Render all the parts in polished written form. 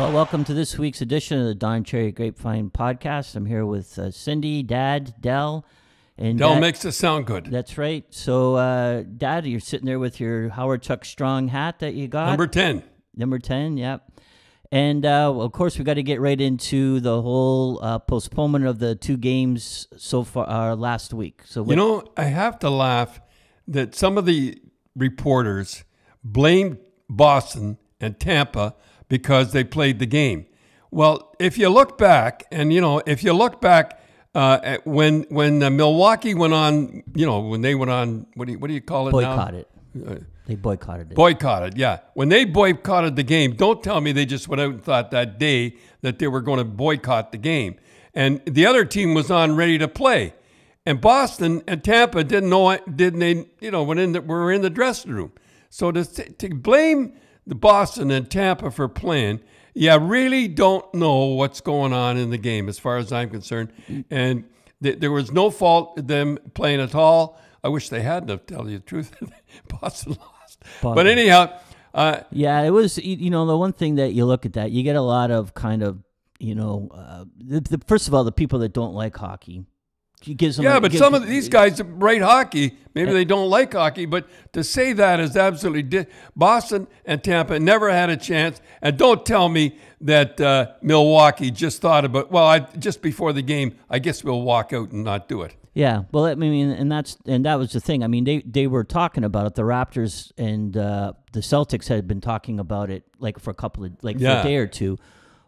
Well, welcome to this week's edition of the Don Cherry Grapevine podcast. I'm here with Cindy, Dad, Del. And Del Dad, makes us sound good. That's right. So, Dad, you're sitting there with your Hawerchuk Strong hat that you got. Number 10. Number 10, yep. And, of course, we got to get right into the whole postponement of the two games so far last week. So, I have to laugh that some of the reporters blamed Boston and Tampa because they played the game. Well, if you look back, at when Milwaukee went on, when they went on, what do you call it boycotted now? They boycotted it. Boycotted, yeah. When they boycotted the game, don't tell me they just went out and thought that day that they were going to boycott the game. And the other team was on ready to play. And Boston and Tampa didn't know it, were in the dressing room. So to blame the Boston and Tampa for playing, you really don't know what's going on in the game as far as I'm concerned. And there was no fault in them playing at all. I wish they hadn't, to tell you the truth. Boston lost. But anyhow. Yeah, it was, the one thing that you look at that, you get a lot of kind of, first of all, the people that don't like hockey. Some of these guys write hockey. Maybe they don't like hockey, but to say that is absolutely Boston and Tampa never had a chance. And don't tell me that Milwaukee just thought about, just before the game, I guess we'll walk out and not do it. Yeah, well, I mean, and that was the thing. I mean, they were talking about it. The Raptors and the Celtics had been talking about it for a day or two.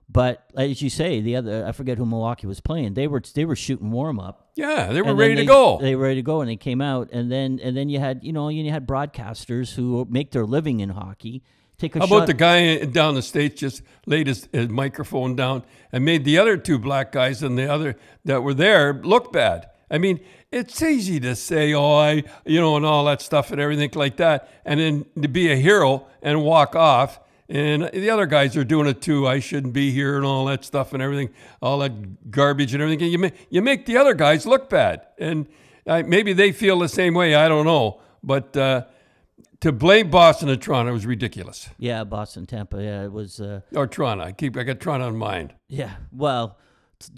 But as you say, I forget who Milwaukee was playing. They were shooting warm up. Yeah, they were ready to go. They were ready to go, and they came out. And then you had broadcasters who make their living in hockey. How about the guy down the States just laid his microphone down and made the other two black guys and the other that were there look bad? I mean, it's easy to say, and all that stuff and everything like that, and then to be a hero and walk off. And the other guys are doing it too. I shouldn't be here and all that stuff and everything, all that garbage and everything. You make the other guys look bad. And maybe they feel the same way. I don't know. But to blame Boston and Toronto was ridiculous. Yeah, Boston, Tampa. Yeah, it was. Or Toronto. I got Toronto in mind. Yeah. Well,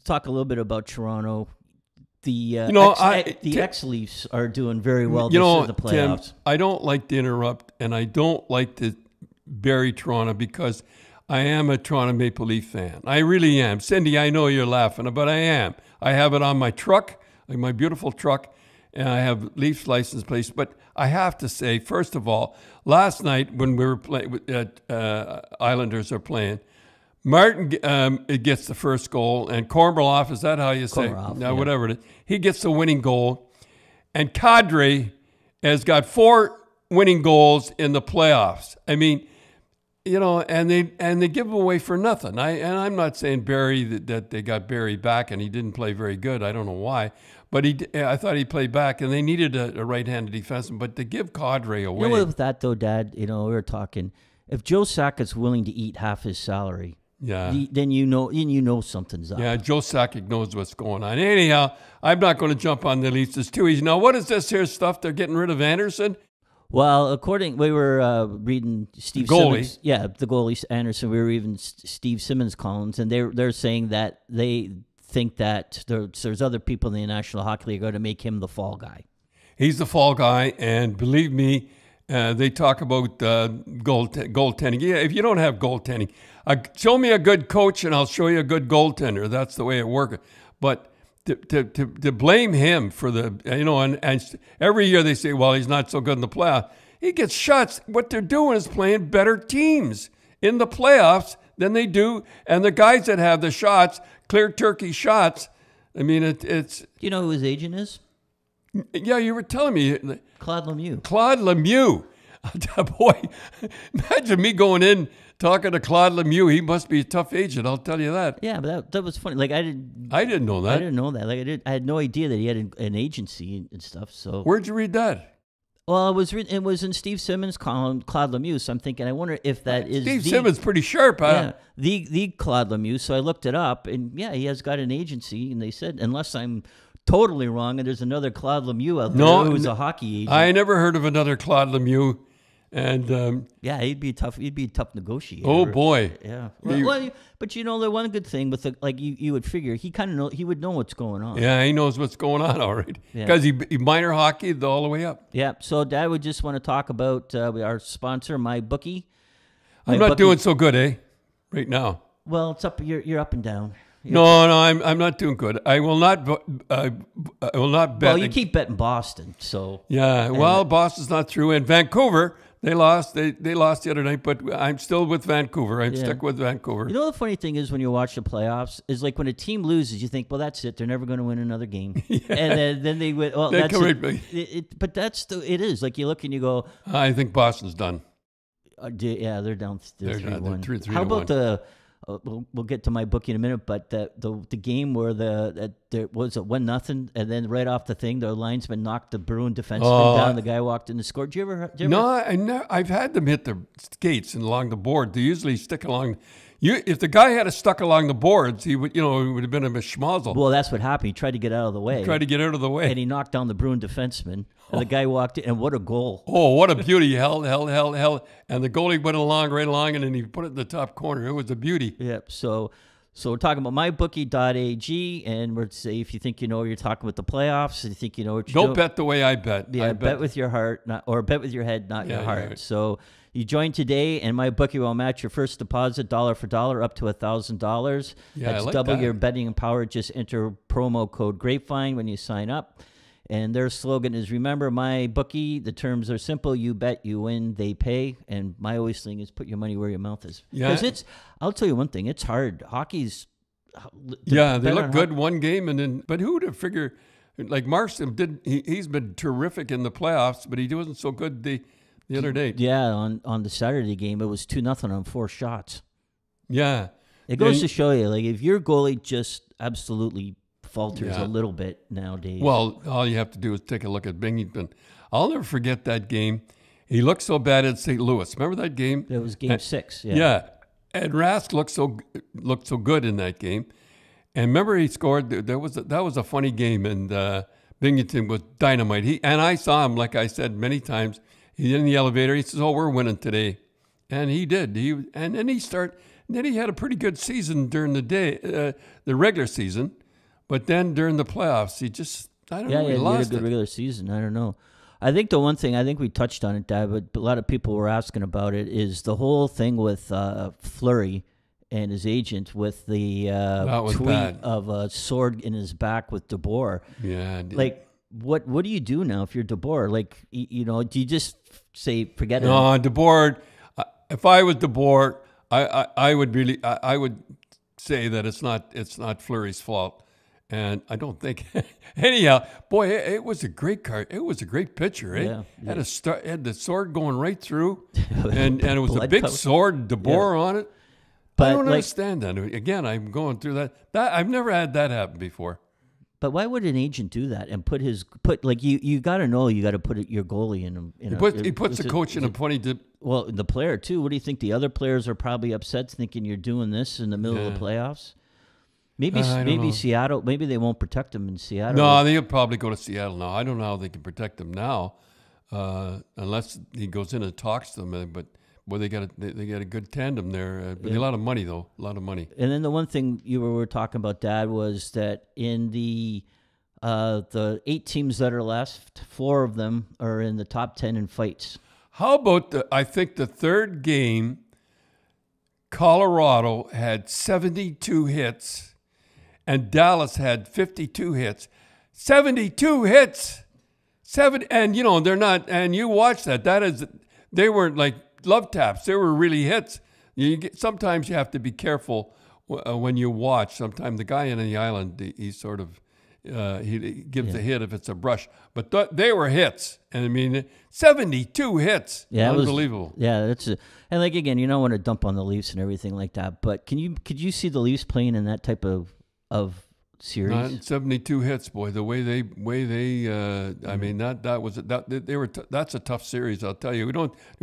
talk a little bit about Toronto. The ex-Leafs are doing very well this in the playoffs. Tim, I don't like to interrupt, and I don't like to bury Toronto because I am a Toronto Maple Leaf fan. I really am. Cindy, I know you're laughing, but I am. I have it on my truck, my beautiful truck, and I have Leafs license plates. But I have to say, first of all, last night when we were playing, Islanders are playing, Martin it gets the first goal, and Kornberloff, is that how you say? Yeah. Whatever it is. He gets the winning goal, and Kadri has got 4 winning goals in the playoffs. I mean, and they give him away for nothing. I'm not saying Barry that they got Barry back and he didn't play very good. I don't know why, but I thought he played back and they needed a right-handed defenseman. But to give Kadri away, with that though, Dad, we were talking. If Joe Sakic's willing to eat half his salary, then you know something's up. Yeah, Joe Sakic knows what's going on. Anyhow, I'm not going to jump on the Leafs. It's too easy. Now, what is this here stuff? They're getting rid of Anderson. Well, we were reading Steve Simmons. Yeah, the goalie Anderson. We were reading Steve Simmons' columns, and they're saying that they think that there's other people in the National Hockey League are going to make him the fall guy. He's the fall guy, and believe me, they talk about goaltending. Yeah, if you don't have goaltending, show me a good coach, and I'll show you a good goaltender. That's the way it works. But to blame him for and every year they say, well, he's not so good in the playoffs. He gets shots. What they're doing is playing better teams in the playoffs than they do. And the guys that have the shots, clear turkey shots, I mean, it's... Do you know who his agent is? Yeah, you were telling me. Claude Lemieux. Claude Lemieux. Boy, imagine me going in talking to Claude Lemieux. He must be a tough agent, I'll tell you that. Yeah, but that was funny. I didn't know that. I didn't know that. I had no idea that he had an agency and stuff. So where'd you read that? Well, it was in Steve Simmons' column, Claude Lemieux. So I'm thinking, I wonder if that is Steve Simmons, pretty sharp, huh? Yeah, the Claude Lemieux. So I looked it up, and yeah, he has got an agency. And they said, unless I'm totally wrong, and there's another Claude Lemieux out there who's a hockey agent. I never heard of another Claude Lemieux. And yeah, he'd be tough. He'd be a tough negotiator. oh boy, yeah. Well, but the one good thing with you would figure he kind of he would know what's going on. Yeah, he knows what's going on, all right. Because he minor hockeyed all the way up. Yeah. So, Dad, would just want to talk about our sponsor, MyBookie. I'm not doing so good, right now. Well, it's up. You're up and down. No, I'm not doing good. I will not. I will not bet. Well, you keep betting Boston, so yeah. Well, Boston's not through, and Vancouver. They lost. They lost the other night, but I'm still with Vancouver. I'm stuck with Vancouver. You know, the funny thing is when you watch the playoffs is like when a team loses, you think, well, that's it. They're never going to win another game. And then they win. Well, that's it. But it is. Like you look and you go, I think Boston's done. Yeah, they're down. They're 3-1. They're 3-1. How about we'll get to MyBookie in a minute, but the game where there was a 1-0, and then right off the thing, the linesman knocked the Bruin defenseman down. The guy walked in and scored. Did you ever? No, I've had them hit the skates and along the board. They usually stick along. If the guy had stuck along the boards, he would, it would have been a schmozzle. Well, that's what happened. He tried to get out of the way. And he knocked down the Bruin defenseman. And the guy walked in, and what a goal. Oh, what a beauty. Held. And the goalie went right along, and then he put it in the top corner. It was a beauty. Yep. So we're talking about mybookie.ag, and we're say if you think you know what you're talking about the playoffs, and you think you know what you're doing. Don't bet the way I bet. Yeah, bet with your heart, or bet with your head, not your heart. Right. So you join today, and MyBookie will match your first deposit dollar for dollar up to $1,000. Yeah, That's I like double that. your betting power. Just enter promo code Grapevine when you sign up. And their slogan is, remember, MyBookie, the terms are simple. You bet, you win, they pay. And my always thing is put your money where your mouth is. Yeah. Because I'll tell you one thing, it's hard. Hockey's... Yeah, they look good one game, but who would have figured, like Maxim he's been terrific in the playoffs, but he wasn't so good the other day. Yeah, on the Saturday game, it was 2-0 on 4 shots. Yeah. It goes to show you, like, if your goalie just absolutely falters a little bit nowadays. Well, all you have to do is take a look at Binghamton. I'll never forget that game. He looked so bad at St. Louis. Remember that game? It was game 6. Yeah. Yeah. And Rask looked so good in that game. And remember he scored. That was a funny game, and Binghamton was dynamite. I saw him, like I said many times. He's in the elevator. He says, "Oh, we're winning today," and he did. Then he had a pretty good season during the day, the regular season. But then during the playoffs, he just, I don't know, he lost had a good regular season. I don't know. I think the one thing, I think we touched on it, Dad, but a lot of people were asking about it, is the whole thing with Fleury and his agent with the tweet bad. of a sword in his back with DeBoer. Yeah. Like, what do you do now if you're DeBoer? Like, do you just say, forget it? No, DeBoer, if I was DeBoer, I would say that it's not Fleury's fault. And I don't think, anyhow, boy, it was a great card. It was a great picture, eh? Yeah. Had the sword going right through, and it was a big sword, DeBoer on it. But I don't understand that. Again, I'm going through that. I've never had that happen before. But why would an agent do that and put like you got to know you got to put your goalie in He puts the coach in a funny. Well, the player too. What do you think? The other players are probably upset, thinking you're doing this in the middle of the playoffs. Maybe Seattle. Maybe they won't protect him in Seattle. No, they'll probably go to Seattle now. I don't know how they can protect him now, unless he goes in and talks to them. But they got a good tandem there. But a lot of money though, a lot of money. And then the one thing you were talking about, Dad, was that in the 8 teams that are left, 4 of them are in the top 10 in fights. How about I think the third game, Colorado had 72 hits. And Dallas had 52 hits. 72 hits. And they're not, and you watch that. They weren't like love taps. They were really hits. Sometimes you have to be careful when you watch. Sometimes the guy in the island, he sort of, he gives a hit if it's a brush. But they were hits. And I mean, 72 hits. Yeah, unbelievable. And like, again, you don't want to dump on the Leafs and everything like that. But could you see the Leafs playing in that type of series? Not 72 hits, boy. The way they I mean, that's a tough series. I'll tell you. We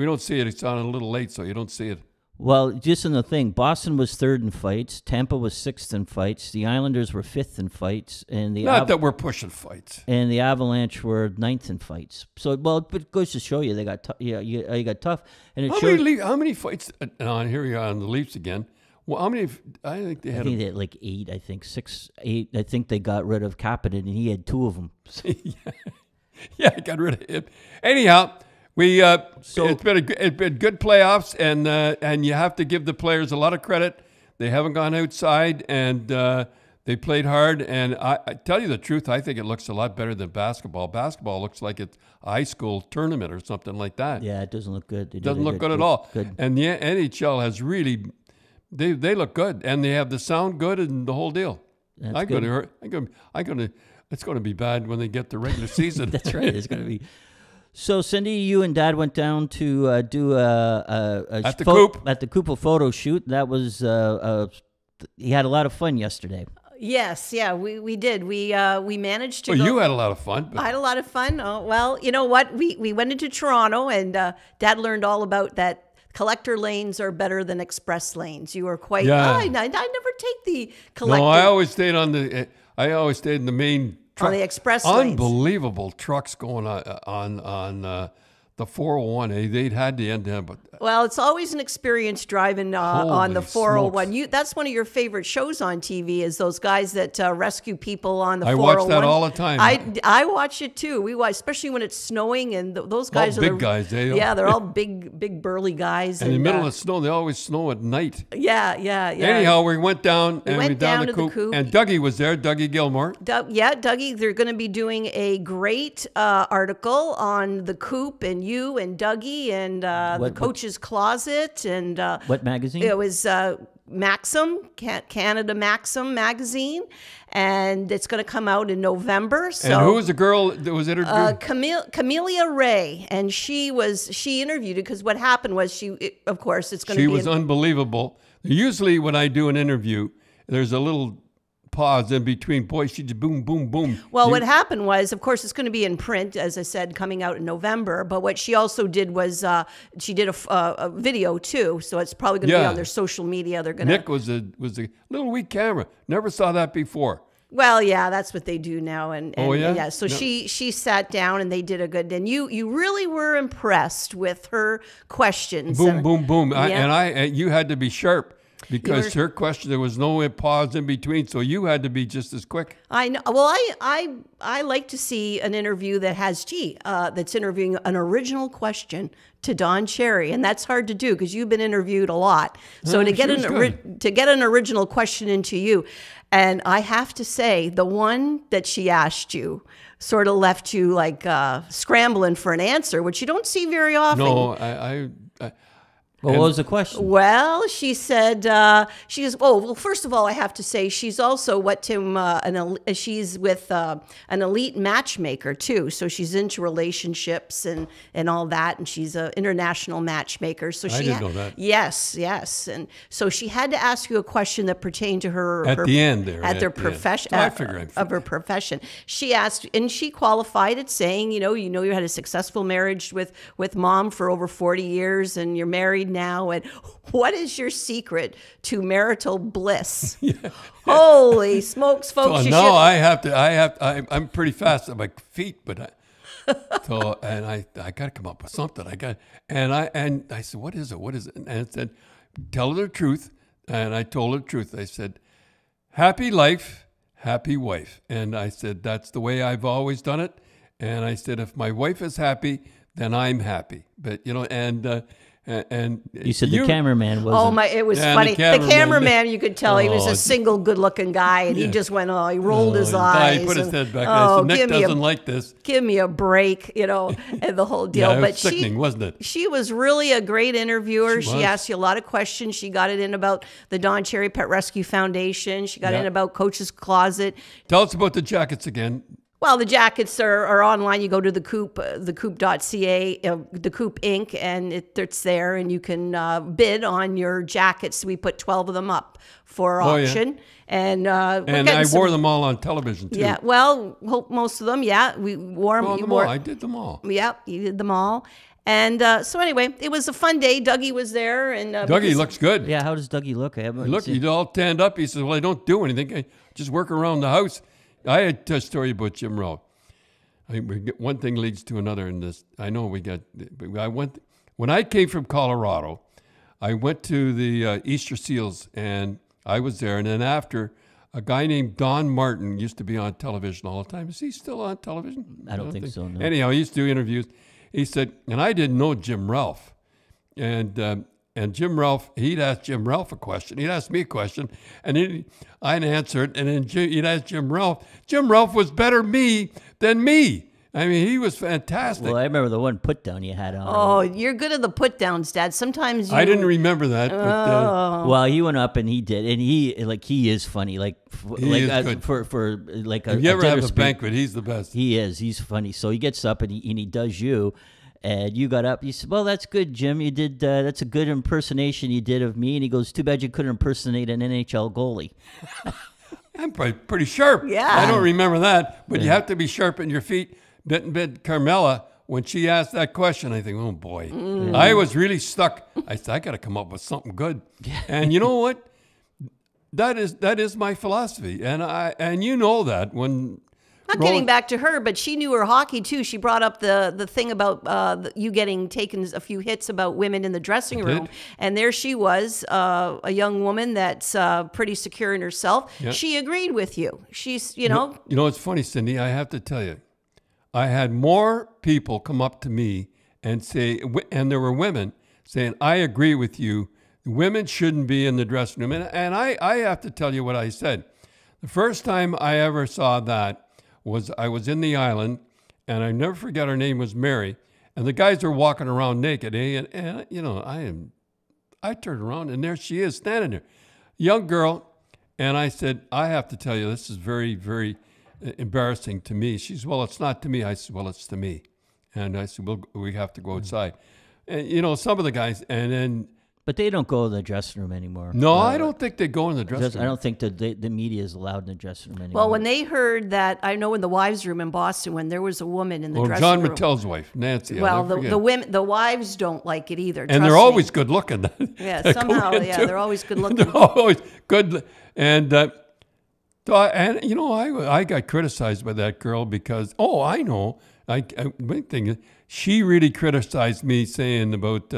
don't see it. It's on a little late, so you don't see it. Well, just in the thing, Boston was 3rd in fights. Tampa was 6th in fights. The Islanders were 5th in fights, and not that we're pushing fights. And the Avalanche were 9th in fights. So, well, it goes to show you they got you got tough. And how many fights? Here we are on the Leafs again. Well, how many? I think they had like 8. I think 6, 8. I think they got rid of Kapanen, and he had 2 of them. Yeah, I got rid of him. Anyhow. It's been good playoffs, and you have to give the players a lot of credit. They haven't gone outside, and they played hard. And I tell you the truth, I think it looks a lot better than basketball. Basketball looks like it's a high school tournament or something like that. Yeah, it doesn't look good. It doesn't look good at all. Good. And the NHL has really, they look good, and they have the sound good and the whole deal. It's going to be bad when they get the regular season. That's right. It's going to be. So, Cindy, you and Dad went down to do at the Coop photo shoot. That was he had a lot of fun yesterday. Yes, yeah, we did. We managed to. Well, you had a lot of fun. I had a lot of fun. Oh, well, you know what? We went into Toronto, and Dad learned all about that. Collector lanes are better than express lanes. You were quite. Yeah. I never take the collector. No, I always stayed in the main. On the express lanes. Unbelievable trucks going on the 401. They'd had to end up. Well, it's always an experience driving on the 401. That's one of your favorite shows on TV is those guys that rescue people on the 401. I watch that all the time. I watch it too. We watch, especially when it's snowing, and those guys are big guys. They're all big burly guys. And in the middle of snow, they always snow at night. Yeah. Anyhow, we went down down to the Coop, and Dougie was there. Dougie Gilmore. Dougie. They're going to be doing a great article on the Coop and you and Dougie and the coach's closet and what magazine? It was Maxim, Canada Maxim magazine, and it's going to come out in November. So, and who was the girl that was interviewed? Carmelia Ray, and she interviewed it because what happened was of course it's going to be. She was unbelievable. Usually when I do an interview, there's a little pause in between. Boy, she just boom, boom, boom. Well, what happened was, of course, it's going to be in print, as I said, coming out in November. But what she also did was she did a video too, so it's probably going to be on their social media. They're going to. Nick was a little weak camera. Never saw that before. Well, yeah, that's what they do now, and yeah. So she sat down and they did a good. And you really were impressed with her questions. Boom, boom. You had to be sharp. Because her question, there was no pause in between, so you had to be just as quick. I know. Well, I like to see an interview that has that's interviewing an original question to Don Cherry, and that's hard to do because you've been interviewed a lot. So to get an original question into you, and I have to say, the one that she asked you sort of left you like scrambling for an answer, which you don't see very often. No, What was the question? Well, she said, well, first of all, I have to say she's also she's with an elite matchmaker too. So she's into relationships and all that. And she's an international matchmaker. So I didn't know that. Yes. And so she had to ask you a question that pertained to her. At the end there. At their profession. I figured. Of her profession. She asked, and she qualified it saying, you had a successful marriage with Mom for over 40 years and you're married now, and what is your secret to marital bliss? Holy smokes, folks! I'm pretty fast on my feet, but I got to come up with something. I said, what is it? And I said, tell her the truth. And I told her the truth. I said, happy life, happy wife. And I said, that's the way I've always done it. And I said, if my wife is happy, then I'm happy. But and you said the cameraman was. Oh my! It was funny. The cameraman, you could tell he was a single, good-looking guy, and he just went. He rolled his eyes. He put his head back. I said, Nick doesn't like this. Give me a break, and the whole deal. Yeah, it was sickening, wasn't it? She was really a great interviewer. She asked you a lot of questions. She got it in about the Don Cherry Pet Rescue Foundation. She got in about Coach's Closet. Tell us about the jackets again. Well, the jackets are online. You go to the Coop, thecoop.ca, the Coop Inc., and it's there, and you can bid on your jackets. We put 12 of them up for auction. Yeah. And I wore them all on television, too. Yeah, well, most of them, yeah. We wore them. I did them all. Yep, you did them all. And so anyway, it was a fun day. Dougie was there. And Dougie looks good. Yeah, how does Dougie look? He's all tanned up. He says, well, I don't do anything. I just work around the house. I had a story about Jim Ralph. One thing leads to another in this. I know when I came from Colorado, I went to the Easter Seals, and I was there. And then after, a guy named Don Martin used to be on television all the time. Is he still on television? I don't think so, no. Anyhow, he used to do interviews. He said, and I didn't know Jim Ralph. And Jim Ralph, he'd ask Jim Ralph a question. He'd ask me a question, and I'd answer it. And then he'd ask Jim Ralph. Jim Ralph was better than me. I mean, he was fantastic. Well, I remember the one put down you had on. Oh, you're good at the put downs, Dad. Sometimes I didn't remember that. Well, he went up and he did, and he is funny. Like good. For like if you ever have a banquet, he's the best. He is. He's funny. So he gets up and he does you. And you got up. You said, "Well, that's good, Jim. You did. That's a good impersonation you did of me." And he goes, "Too bad you couldn't impersonate an NHL goalie." I'm pretty sharp. Yeah. I don't remember that, but you have to be sharp in your feet. Carmelia, when she asked that question, I think, oh boy, I was really stuck. I said, I got to come up with something good. And you know what? That is my philosophy, and you know that when. Not getting back to her, but she knew her hockey too. She brought up the thing about you getting taken a few hits about women in the dressing room, and there she was, a young woman that's pretty secure in herself. Yeah. She agreed with you. She's, you know. You know, it's funny, Cindy. I have to tell you, I had more people come up to me and say, and there were women saying, "I agree with you. Women shouldn't be in the dressing room." And I have to tell you what I said. The first time I ever saw that. I was in the island, and I never forget her name was Mary, and the guys were walking around naked, and you know, I turned around, and there she is standing there, young girl, and I said, I have to tell you, this is very, very embarrassing to me. She said, well, it's not to me. I said, well, it's to me, and I said, well, we have to go outside, and you know, some of the guys, and then. But they don't go to the dressing room anymore. No, I don't think they go in the dressing room. I don't think the media is allowed in the dressing room anymore. Well, when they heard that, I know in the wives' room in Boston, when there was a woman in the dressing John room. Mattel's wife, Nancy. Well, the women, the wives don't like it either. And they're always good looking. Yeah, somehow, they're always good looking. They're always good. And you know, I got criticized by that girl because, I know. Big thing is, she really criticized me saying about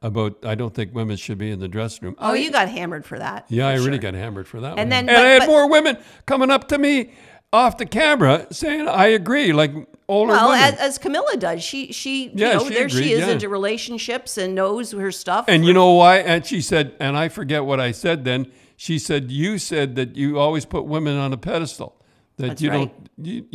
I don't think women should be in the dressing room. Oh, you got hammered for that. Yeah, I really got hammered for that. And then, I had more women coming up to me off the camera saying, "I agree," like older women. Well, as Camilla does, she there agreed, she is into relationships and knows her stuff. And you know why? And she said, and I forget what I said then. She said, "You said that you always put women on a pedestal." That you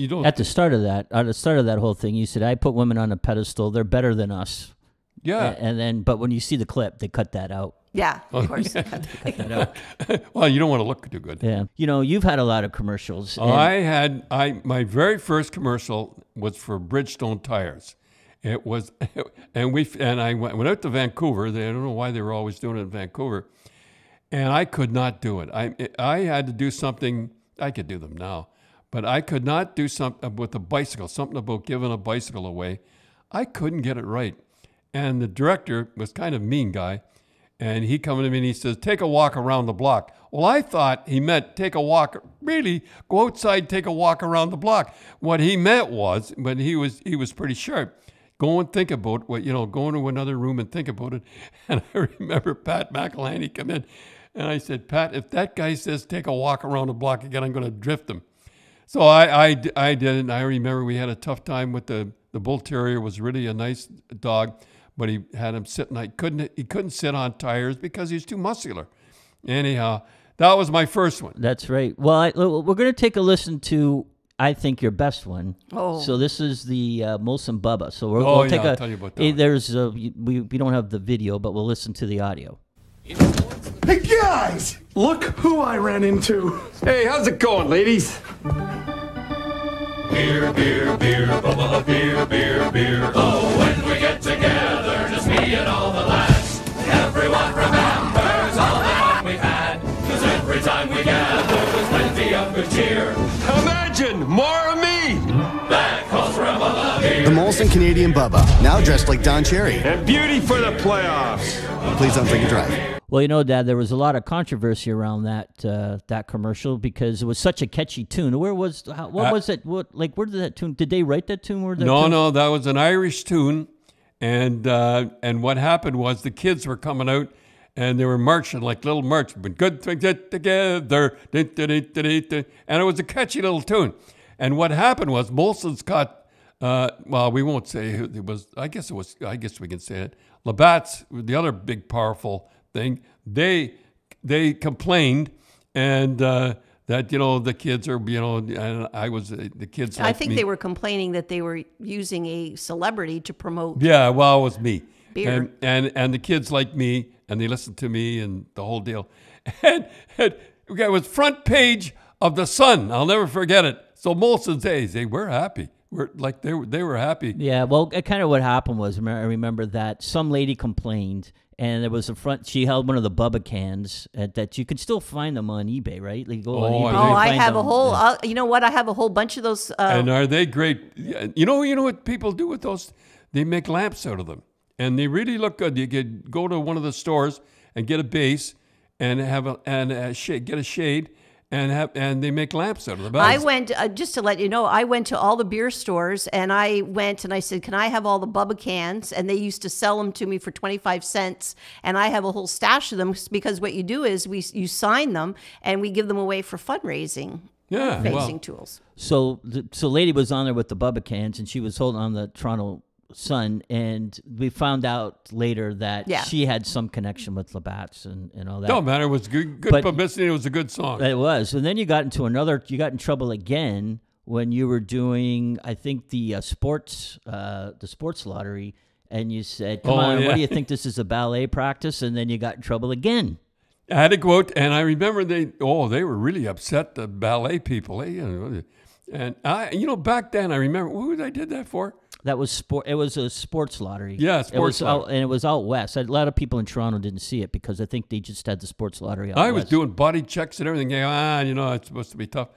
don't. At the start of that whole thing, you said, "I put women on a pedestal. They're better than us." Yeah. And then, but when you see the clip, they cut that out. Yeah, of course. They cut that out. Well, you don't want to look too good. Yeah. You know, you've had a lot of commercials. My very first commercial was for Bridgestone tires. It was, and I went out to Vancouver. I don't know why they were always doing it in Vancouver. And I could not do it. I had to do something. I could do them now, but I could not do something with a bicycle, something about giving a bicycle away. I couldn't get it right. And the director was kind of a mean guy, and he come to me and he says, "Take a walk around the block." Well, I thought he meant take a walk, really go outside, take a walk around the block. What he meant was, but he was pretty sharp. Go and think about go into another room and think about it. And I remember Pat McElhaney come in, and I said, "Pat, if that guy says take a walk around the block again, I'm going to drift him." So I did it, and I remember we had a tough time with the Bull Terrier. Was really a nice dog. But he had him sitting. He couldn't sit on tires because he's too muscular. Anyhow, that was my first one. That's right. Well, we're going to take a listen to, I think, your best one. Oh. So this is the Molson Bubba. So I'll tell you about that. There's we don't have the video, but we'll listen to the audio. Hey guys, look who I ran into. Hey, how's it going, ladies? Beer, beer, beer, Bubba, beer, beer, beer. Oh, when we get together, just me and all the lads. Everyone remembers all the fun we've had. 'Cause every time we gather, there's plenty of good cheer. Imagine more of me. That calls for a Bubba beer. The Molson Boston Canadian Bubba, now dressed like Don Cherry. And beauty for the playoffs. Please don't drink and drive. Well, Dad, there was a lot of controversy around that commercial because it was such a catchy tune. What was it? Where did that tune? Did they write that tune? No, that was an Irish tune, and what happened was the kids were coming out and they were marching like little march, but good to get together, and it was a catchy little tune. And what happened was Molson's got, well, we won't say who it was. I guess we can say it. Labatt's, the other big powerful thing, they complained, and that the kids are and I was the kids. I think they were complaining that they were using a celebrity to promote. Yeah, well, it was me. Beer. And the kids like me, and they listened to me and the whole deal. And it was front page of the Sun. I'll never forget it. So Molson says, "Hey, we're happy." They were happy. Yeah, well, kind of what happened was, I remember that some lady complained, and there was she held one of the Bubba cans that you could still find them on eBay, right? Like go on eBay. Oh, I have a whole. You know what? I have a whole bunch of those. And are they great? You know what people do with those? They make lamps out of them, and they really look good. You could go to one of the stores and get a base and get a shade. And they make lamps out of the bells. I went, just to let you know, I went to all the beer stores, and I said, can I have all the Bubba cans? And they used to sell them to me for 25 cents. And I have a whole stash of them because what you do is you sign them and we give them away for fundraising. Tools. So lady was on there with the Bubba cans, and she was holding on the Toronto Sun, and we found out later that she had some connection with Labatt's and all that. Don't matter. It was good publicity. It was a good song. It was. And then you got in trouble again when you were doing, I think, the sports lottery, and you said, come on, what do you think, this is a ballet practice? And then you got in trouble again. I had to go out, and I remember they were really upset, the ballet people. And I, back then, I remember, who I did that for? That was sport. It was a sports lottery. Yeah, sports lottery. And it was out west. A lot of people in Toronto didn't see it because I think they just had the sports lottery out west. I was west. doing body checks and everything. It's supposed to be tough.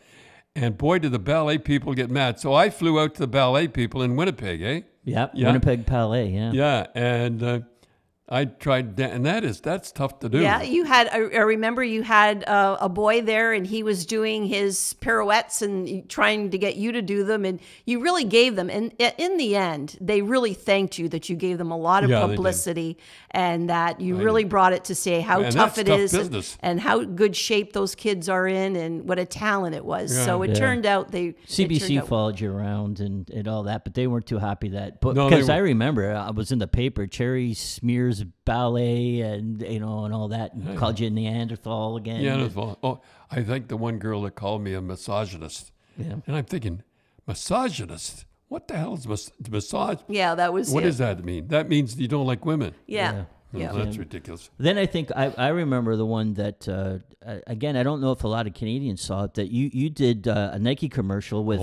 And boy, did the ballet people get mad. So I flew out to the ballet people in Winnipeg, eh? Yeah. Winnipeg Ballet, yeah. Yeah, and I tried that, and that's tough to do. Yeah, you had. I remember you had a boy there, and he was doing his pirouettes and trying to get you to do them, and you really gave them. And in the end, they really thanked you that you gave them a lot of publicity, and that you really brought it to say how tough it is, and how good shape those kids are in, and what a talent it was. Yeah. So it turned out CBC followed you around and all that, but they weren't too happy because I remember I was in the paper, Cherry Smears ballet and all that, and called you Neanderthal again. Neanderthal. Oh, I think the one girl that called me a misogynist. Yeah. And I'm thinking, misogynist? What the hell is massage? Yeah, that was. What does that mean? That means you don't like women. Yeah. That's ridiculous. Then I think I remember the one that again, I don't know if a lot of Canadians saw it, that you did a Nike commercial with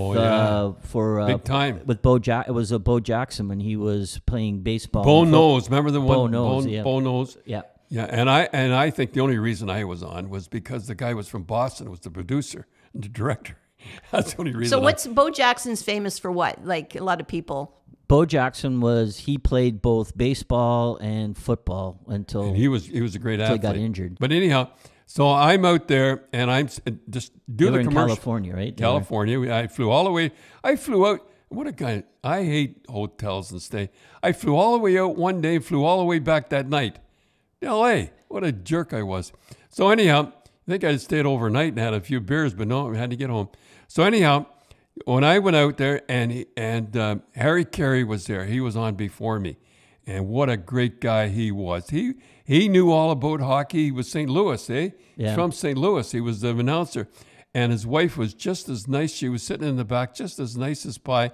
for big time with Bo It was Bo Jackson when he was playing baseball. Bo Nose, remember the one? Bo Nose. Yeah. Yeah, and I think the only reason I was on was because the guy was from Boston, was the producer and the director. That's the only reason. So what's Bo Jackson's famous for? What? Like a lot of people. Bo Jackson he played both baseball and football until he was a great athlete. He got injured. But anyhow, so I'm out there and I'm just doing the commercial. In California, right? California. I flew all the way. I flew out. What a guy! I hate hotels and stay. I flew all the way out one day, flew all the way back that night. L.A. What a jerk I was. So anyhow, I think I stayed overnight and had a few beers, but no, I had to get home. So anyhow, when I went out there and Harry Carey was there, he was on before me, and what a great guy he was. He knew all about hockey. He was St. Louis, eh? Yeah. From St. Louis. He was the announcer, and his wife was just as nice. She was sitting in the back, just as nice as pie.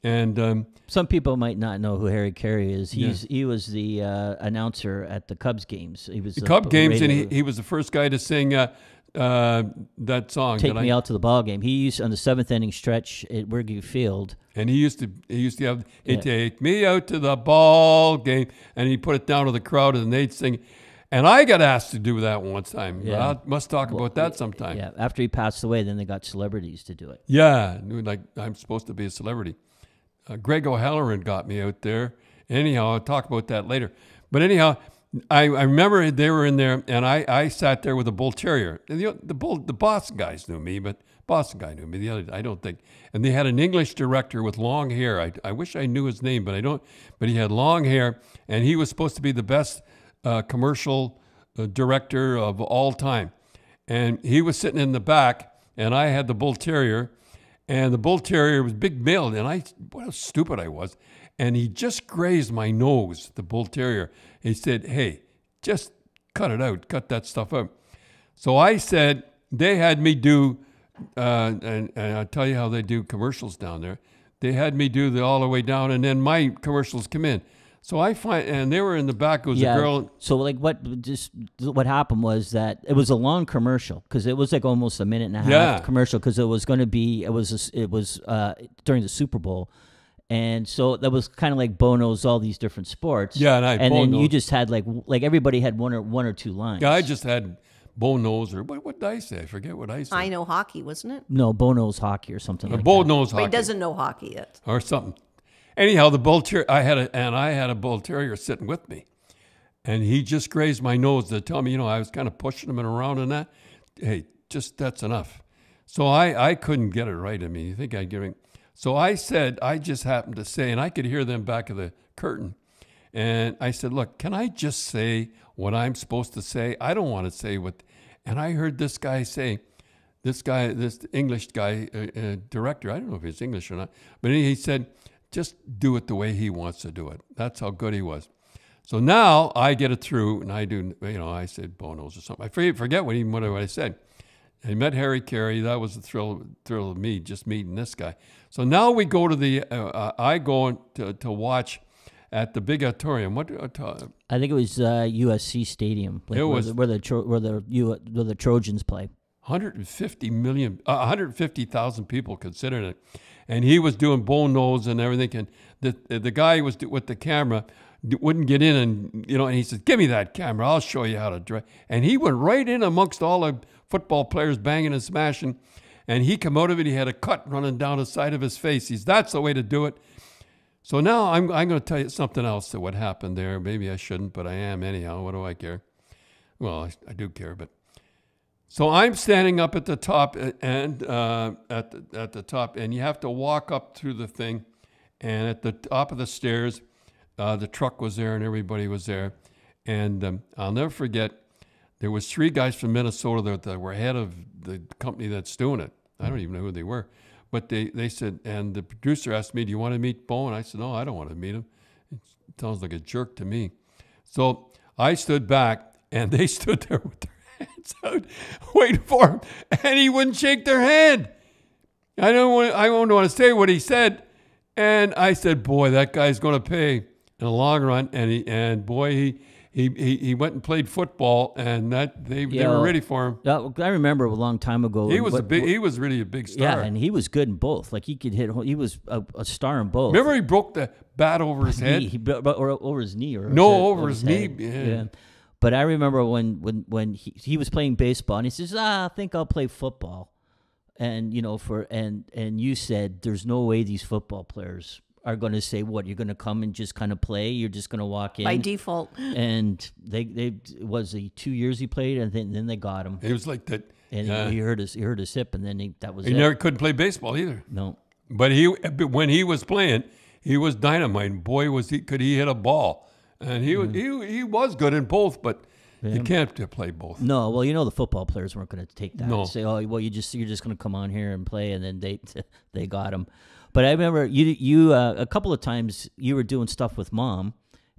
And some people might not know who Harry Carey is. He was the announcer at the Cubs games. He was the Cub games, and he was the first guy to sing that song. Take Me Out to the Ball Game. He used on the seventh inning stretch at Wrigley Field. And he used to have Take Me Out to the Ball Game, and he put it down to the crowd, and they'd sing. And I got asked to do that one time. Yeah. I must talk about that sometime. Yeah, after he passed away, then they got celebrities to do it. Yeah, like I'm supposed to be a celebrity. Greg O'Halloran got me out there. Anyhow, I'll talk about that later. But anyhow, I remember they were in there, and I sat there with a bull terrier. The Boston guys knew me, but Boston guy knew me. The other, I don't think. And they had an English director with long hair. I wish I knew his name, but I don't. But he had long hair, and he was supposed to be the best commercial director of all time. And he was sitting in the back, and I had the bull terrier, and the bull terrier was big build, and what how stupid I was. And he just grazed my nose, the bull terrier. He said, "Hey, just cut it out, cut that stuff out." So I said, they had me do, and I'll tell you how they do commercials down there. They had me do the all the way down, and then my commercials come in. So I find, and they were in the back. It was a girl. So like what happened was that it was a long commercial because it was like almost a minute and a half commercial because it was going to be it was during the Super Bowl, and so that was kind of like Bono's all these different sports. Yeah, and then you just had like everybody had one or two lines. Yeah, I just had Bono's or what did I say? I forget what I said. I know hockey, wasn't it? No, Bono's hockey or something like that. Bono's hockey. But he doesn't know hockey yet. Or something. Anyhow, the bull terrier, I had a bull terrier sitting with me, and he just grazed my nose to tell me, I was kind of pushing him around and that. Hey, just that's enough. So I couldn't get it right. I mean, you think I'd get it? So I said, I just happened to say, and I could hear them back of the curtain, and I said, look, can I just say what I'm supposed to say? I don't want to say what. And I heard this guy say, this English guy, director, I don't know if he's English or not, but he said, just do it the way he wants to do it. That's how good he was. So now I get it through, and I do, I said Bono's or something. I forget what I said. I met Harry Carey. That was the thrill of me, just meeting this guy. So now we go to I go to watch at the big auditorium. I think it was USC Stadium. Like it was where the Trojans play. 150,000 people considered it. And he was doing Bono's and everything. And the guy was with the camera wouldn't get in, and he said, "Give me that camera. I'll show you how to drive." And he went right in amongst all the football players, banging and smashing. And he come out of it. He had a cut running down the side of his face. That's the way to do it. So now I'm going to tell you something else that what happened there. Maybe I shouldn't, but I am anyhow. What do I care? Well, I do care, but. So I'm standing up at the top, and at the top, and you have to walk up through the thing. And at the top of the stairs, the truck was there, and everybody was there. And I'll never forget, there was 3 guys from Minnesota that were head of the company that's doing it. I don't even know who they were, but they said, and the producer asked me, "Do you want to meet Bo?" And I said, "No, I don't want to meet him. It sounds like a jerk to me." So I stood back, and they stood there with their hands out, waiting for him, and he wouldn't shake their hand. I don't want to say what he said, and I said, "Boy, that guy's going to pay in the long run." And he went and played football, and they were ready for him. I remember a long time ago. He was really a big star. Yeah, and he was good in both. Like he could hit. He was a star in both. Remember, he broke the bat over his head, or over his knee, over his knee. Yeah. But I remember when he was playing baseball, and he says, "I think I'll play football," and and you said, "There's no way these football players are going to say, what, you're going to come and just kind of play? You're just going to walk in?" By default. And they was the 2 years he played, and then they got him. He was like that. And he hurt his hip, and then he never couldn't play baseball either. No. But when he was playing, he was dynamite. Boy, could he hit a ball. And he was good in both, but you can't play both. No, well, the football players weren't going to take that. No. And say, "Oh, well, you're just going to come on here and play," and then they got him. But I remember you a couple of times you were doing stuff with Mom,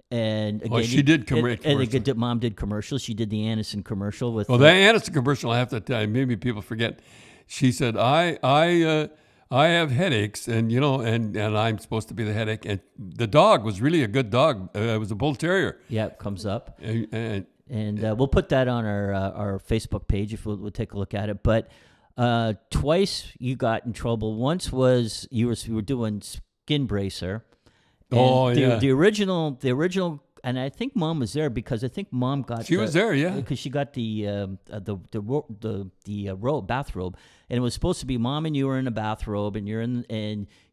and again, she did commercials. And Mom did commercials. She did the Anderson commercial with. Well, the Anderson commercial, I have to tell you, maybe people forget. She said, "I have headaches, and and I'm supposed to be the headache." And the dog was really a good dog. It was a bull terrier. Yeah, it comes up, and we'll put that on our Facebook page if we'll take a look at it. But twice you got in trouble. Once was you were doing Skin Bracer. And the original and I think Mom was there because I think Mom got. She was there, yeah, because she got the bathrobe, and it was supposed to be Mom and you were in a bathrobe, and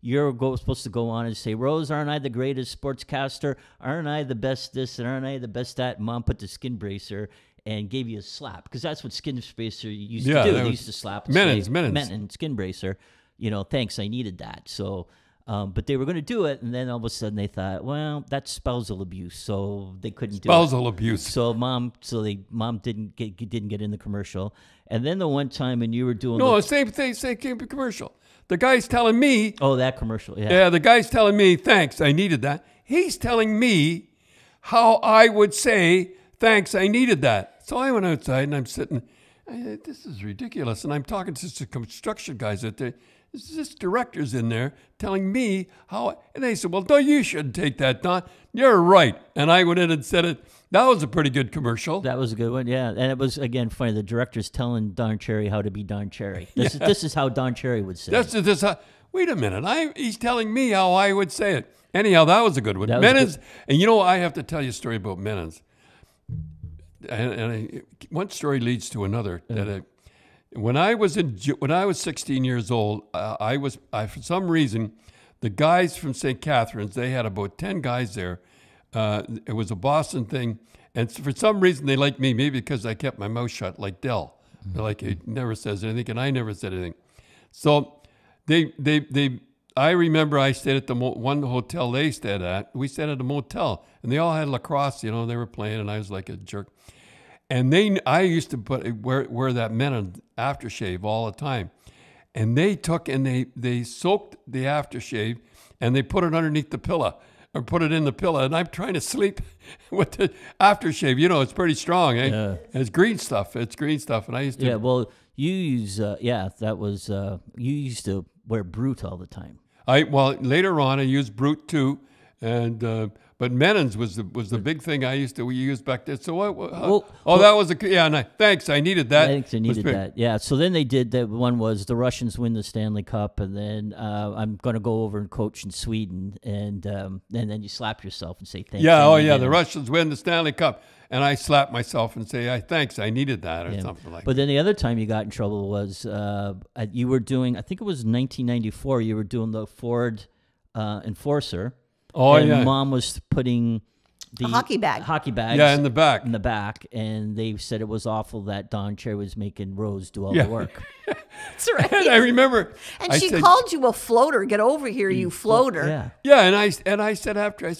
you're supposed to go on and say, Rose, aren't I the greatest sportscaster? Aren't I the best this and aren't I the best that? And Mom put the skin bracer and gave you a slap because that's what skin bracer used to do. They used to slap. Menons skin bracer. Thanks, I needed that. So. But they were going to do it, and then all of a sudden they thought, well, that's spousal abuse, so they couldn't do it. Spousal abuse. So Mom didn't get in the commercial, and then the one time when you were doing same commercial. The guy's telling me, that commercial, the guy's telling me, thanks, I needed that. He's telling me how I would say, thanks, I needed that. So I went outside and I'm sitting. This is ridiculous, and I'm talking to some construction guys out there. This director's in there telling me how, and they said, well, no, you shouldn't take that, Don. You're right. And I went in and said it. That was a pretty good commercial. That was a good one, yeah. And it was, again, funny. The director's telling Don Cherry how to be Don Cherry. This is how Don Cherry would say it. Wait a minute. He's telling me how I would say it. Anyhow, that was a good one. Menons, and I have to tell you a story about Menons. And one story leads to another. When I was 16 years old, I for some reason, the guys from St. Catharines, they had about 10 guys there. It was a Boston thing, and for some reason they liked me, maybe because I kept my mouth shut, like Dell. Like he never says anything, and I never said anything. So I remember I stayed at the one hotel they stayed at. We stayed at a motel, and they all had lacrosse. They were playing, and I was like a jerk. And I used to wear that Menon aftershave all the time. And they took and they soaked the aftershave and they put it underneath the pillow or put it in the pillow. And I'm trying to sleep with the aftershave. It's pretty strong, eh? Yeah. It's green stuff. And I used to. Yeah, well, you use, that was, you used to wear Brute all the time. Later on I used Brute too. And, but Menons was the big thing we used back then. So that was thanks, I needed that. Thanks, I needed that. Yeah. So then they did that. One was the Russians win the Stanley Cup, and then I'm going to go over and coach in Sweden, and then you slap yourself and say thanks. Yeah. The Russians win the Stanley Cup, and I slap myself and say thanks, I needed that, or something like that. But then the other time you got in trouble was you were doing, I think it was 1994. You were doing the Ford Enforcer. And Mom was putting the hockey bags in the back. And they said it was awful that Don Cherry was making Rose do all the work. That's right. And I remember. And she called you a floater. Get over here, you floater. Yeah. Yeah, and I said after,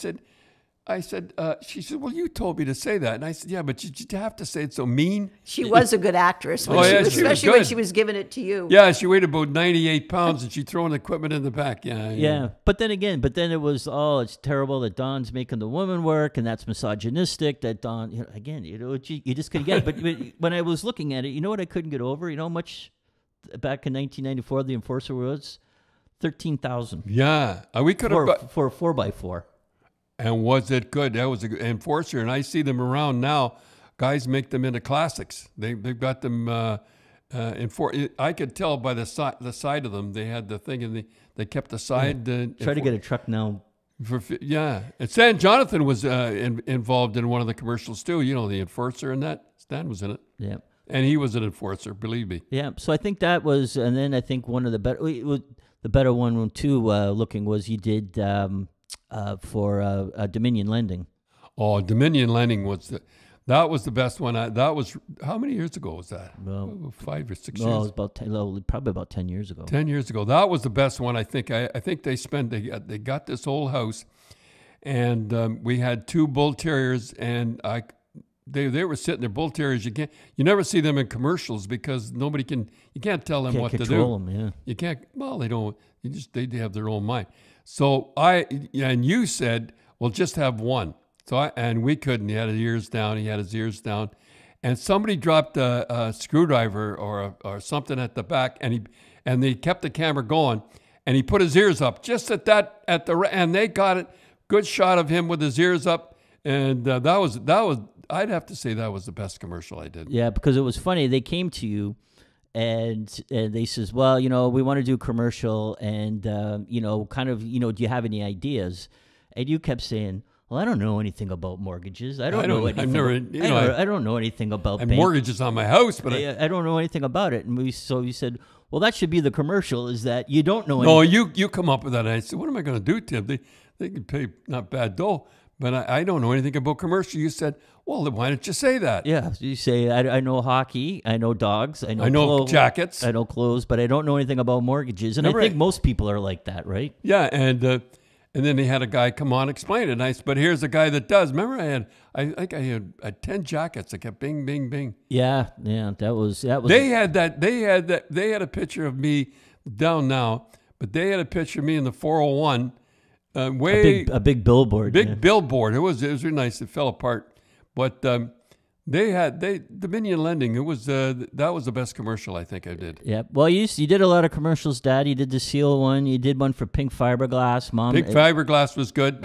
she said, well, you told me to say that. And I said, yeah, but you have to say it so mean. She was a good actress, especially when she was giving it to you. Yeah, she weighed about 98 pounds and she'd thrown equipment in the back. Yeah. But then it was, it's terrible that Don's making the woman work and that's misogynistic, that Don, you just couldn't get it. But when I was looking at it, you know what I couldn't get over? You know how much back in 1994 the Enforcer was? $13,000. Yeah. We could have for a 4x4. And was it good? That was an Enforcer, and I see them around now. Guys make them into classics. They've got them. I could tell by the side of them. They had the thing, and they kept the side. Try to get a truck now. And Stan Jonathan was involved in one of the commercials too. The Enforcer and that. Stan was in it. Yeah. And he was an enforcer, believe me. Yeah. So I think that was, and then I think one of the better one too. Looking was you did. For Dominion Lending. Oh, Dominion Lending was the best one. That was, how many years ago was that? Well, 5 or 6 years. Well, it was probably about 10 years ago. 10 years ago. That was the best one, I think. I think they got this whole house, and we had 2 bull terriers, and they were sitting there. Bull terriers, you never see them in commercials because you can't tell them what to do. Control them, yeah. You can't. Well, they don't. They have their own mind. So and you said, well, just have one. And we couldn't. He had his ears down. And somebody dropped a screwdriver or something at the back, and they kept the camera going, and he put his ears up just and they got it. Good shot of him with his ears up, and that was. I'd have to say that was the best commercial I did. Yeah, because it was funny. They came to you. And they says, well, we want to do a commercial, and do you have any ideas? And you kept saying, well, I don't know anything about mortgages. I don't know anything. I don't know anything about and mortgages on my house, but I don't know anything about it. And we said, well, that should be the commercial, is that you don't know anything. No, you come up with that. And I said, what am I going to do, Tim? They can pay not bad dough, but I don't know anything about commercial. You said, well, then why don't you say that? Yeah, you say, I know hockey, I know dogs, I know clothes, jackets. I know clothes, but I don't know anything about mortgages. And I think most people are like that, right? Yeah, and then they had a guy come on explain it. And but here's a guy that does. Remember, I think I had 10 jackets. I kept bing, bing, bing. Yeah, that was. They had a picture of me down now, but they had a picture of me in the 401. A big billboard. Billboard. It was really nice. It fell apart. But Dominion Lending. That was the best commercial I think I did. Yeah. Well, you did a lot of commercials, Dad. You did the Seal one. You did one for Pink Fiberglass. Mom. Pink Fiberglass was good.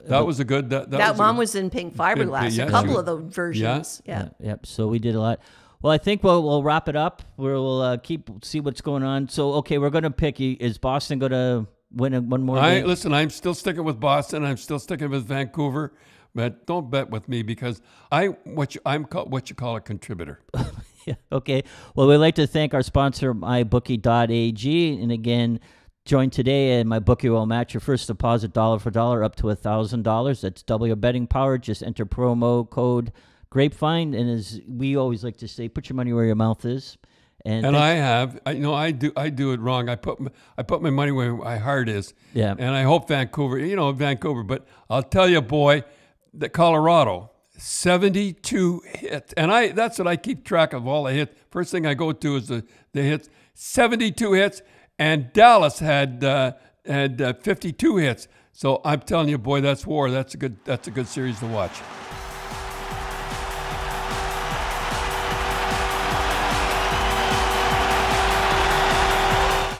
That was a good. That Mom was in Pink Fiberglass. A couple of those versions. Yeah. Yep. So we did a lot. Well, I think we'll wrap it up. We'll see what's going on. So okay, we're going to pick. Is Boston going to win one more game? Listen, I'm still sticking with Boston. I'm still sticking with Vancouver. But don't bet with me because I'm what you call a contributor. Yeah, okay. Well, we'd like to thank our sponsor, MyBookie.ag. And again, join today and MyBookie will match your first deposit dollar for dollar up to $1,000. That's double your betting power. Just enter promo code Grapevine. And as we always like to say, put your money where your mouth is. And I do it wrong. I put my money where my heart is. Yeah. And I hope Vancouver. But I'll tell you, boy, that Colorado, 72 hits. And that's what I keep track of, all the hits. First thing I go to is the hits. 72 hits, and Dallas had 52 hits. So I'm telling you, boy, that's war. That's a good series to watch.